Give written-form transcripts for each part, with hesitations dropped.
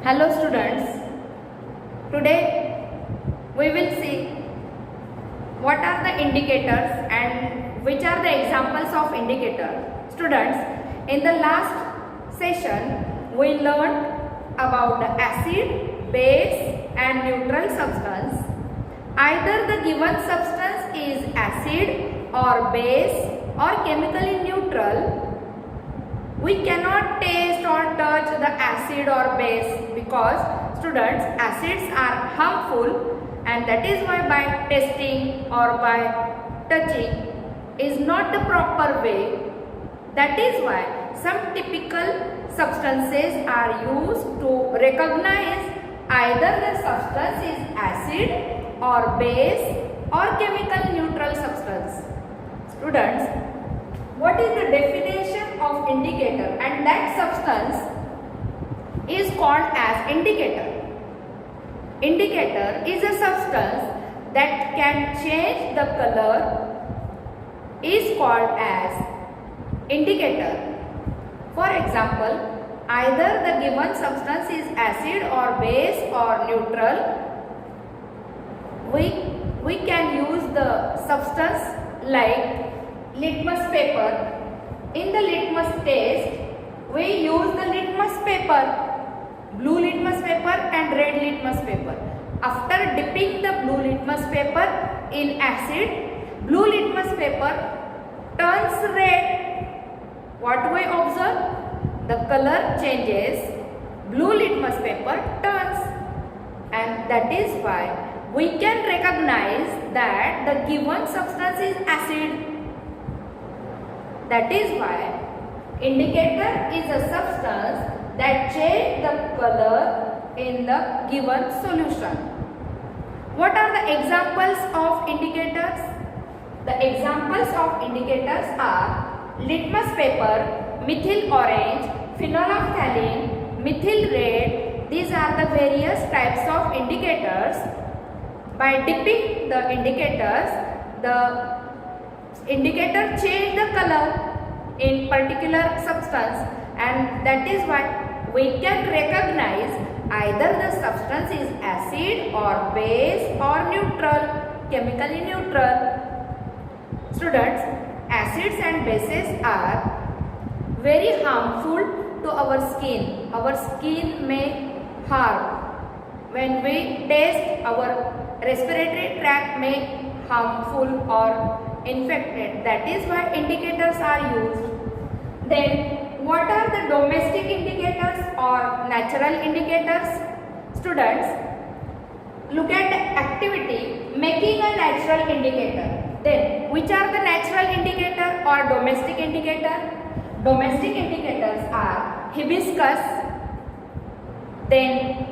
Hello students, today we will see what are the indicators and which are the examples of indicator. Students, in the last session we learned about the acid, base and neutral substance. Either the given substance is acid or base or chemically neutral. We cannot taste or touch the acid or base because students, acids are harmful, and that is why by tasting or by touching is not the proper way. That is why some typical substances are used to recognize either the substance is acid or base or chemical neutral substance. Students, what is the definition of indicator? And that substance is called as indicator. Indicator is a substance that can change the color, is called as indicator. For example, either the given substance is acid or base or neutral. We can use the substance like litmus paper. In the litmus test, we use the litmus paper, blue litmus paper and red litmus paper. After dipping the blue litmus paper in acid, blue litmus paper turns red. What we observe? The color changes, blue litmus paper turns, and that is why we can recognize that the given substance is acid. That is why indicator is a substance that changes the color in the given solution. What are the examples of indicators? The examples of indicators are litmus paper, methyl orange, phenolphthalein, methyl red. These are the various types of indicators. By dipping the indicators, the indicator change the color in particular substance, and that is why we can recognize either the substance is acid or base or neutral, chemically neutral. Students, acids and bases are very harmful to our skin. Our skin may harm. When we taste, our respiratory tract may harmful or infected. That is why indicators are used. Then what are the domestic indicators or natural indicators? Students, look at the activity making a natural indicator. Then which are the natural indicator or domestic indicator? Domestic indicators are hibiscus, then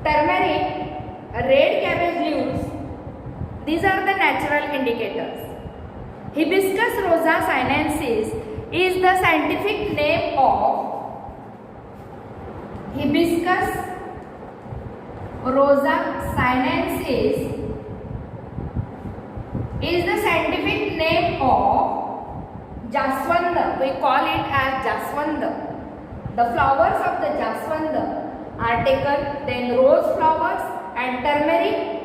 turmeric, red cabbage leaves. These are the natural indicators. Hibiscus rosa sinensis is the scientific name of Hibiscus rosa sinensis is the scientific name of jaswanda. We call it as jaswanda. The flowers of the jaswanda are taken, then rose flowers and turmeric.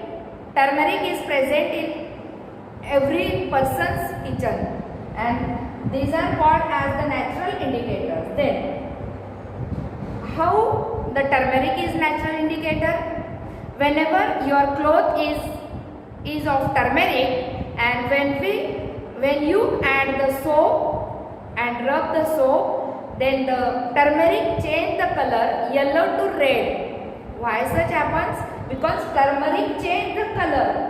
Turmeric is present in every person's kitchen, and these are called as the natural indicators. Then how the turmeric is natural indicator? Whenever your cloth is of turmeric, and when you add the soap and rub the soap, then the turmeric change the color yellow to red. Why such happens? Because turmeric change the color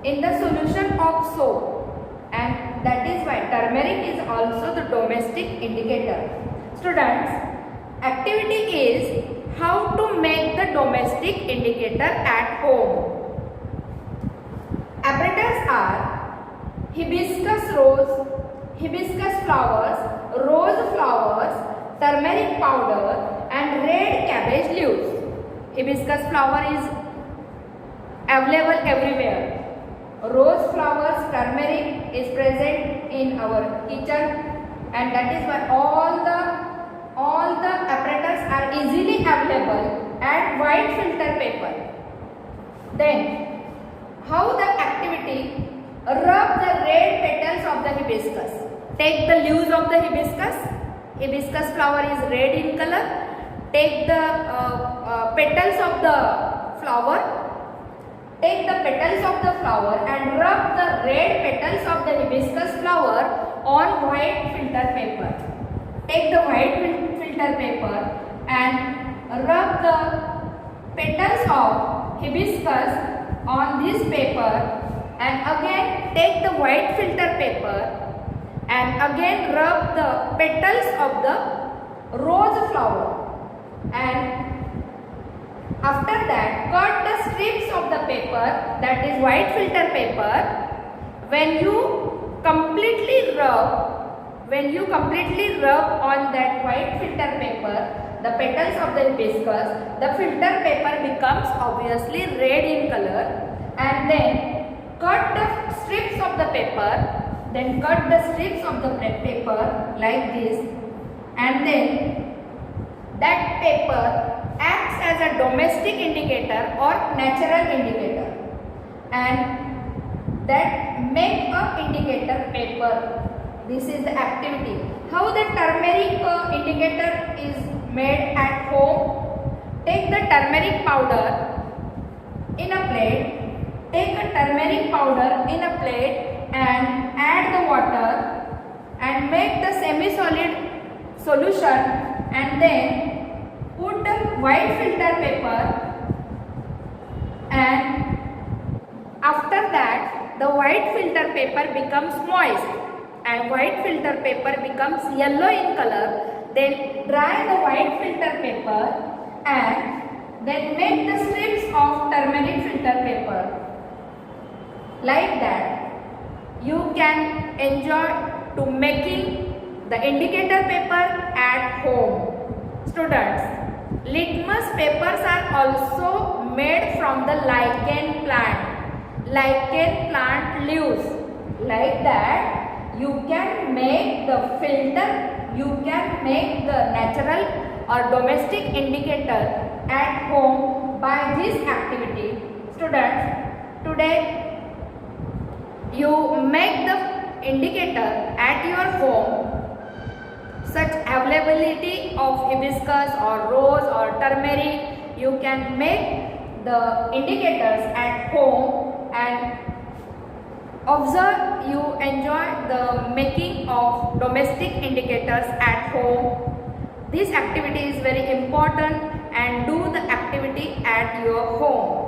in the solution of soap, and that is why turmeric is also the domestic indicator. Students, activity is how to make the domestic indicator at home. Apparatus are hibiscus rose, hibiscus flowers, rose flowers, turmeric powder and red cabbage leaves. Hibiscus flower is available everywhere. Rose flowers, turmeric is present in our kitchen, and that is why all the apparatus are easily available at white filter paper. Then how the activity? Rub the red petals of the hibiscus. Take the leaves of the hibiscus. Hibiscus flower is red in color. Take the petals of the flower. Take the petals of the flower and rub the red petals of the hibiscus flower on white filter paper. Take the white filter paper and rub the petals of hibiscus on this paper, and again take the white filter paper and again rub the petals of the rose flower, and after that cut the strips of the paper, that is white filter paper. When you completely rub on that white filter paper the petals of the hibiscus, the filter paper becomes obviously red in color, and then cut the strips of the paper, like this, and then that paper acts as a domestic indicator or natural indicator, and that make a indicator paper. This is the activity. How the turmeric indicator is made at home? Take the turmeric powder in a plate. And add the water and make the semi-solid solution, and then put the white filter paper, and after that the white filter paper becomes moist and white filter paper becomes yellow in color. Then dry the white filter paper and then make the strips of turmeric filter paper. Like that you can enjoy to making the indicator paper at home. Students, litmus papers are also made from the lichen plant leaves. Like that you can make the filter, you can make the natural or domestic indicator at home by this activity. Students, today you make the indicator at your home. Such availability of hibiscus or rose or turmeric, you can make the indicators at home, and observe, you enjoy the making of domestic indicators at home. This activity is very important, and do the activity at your home.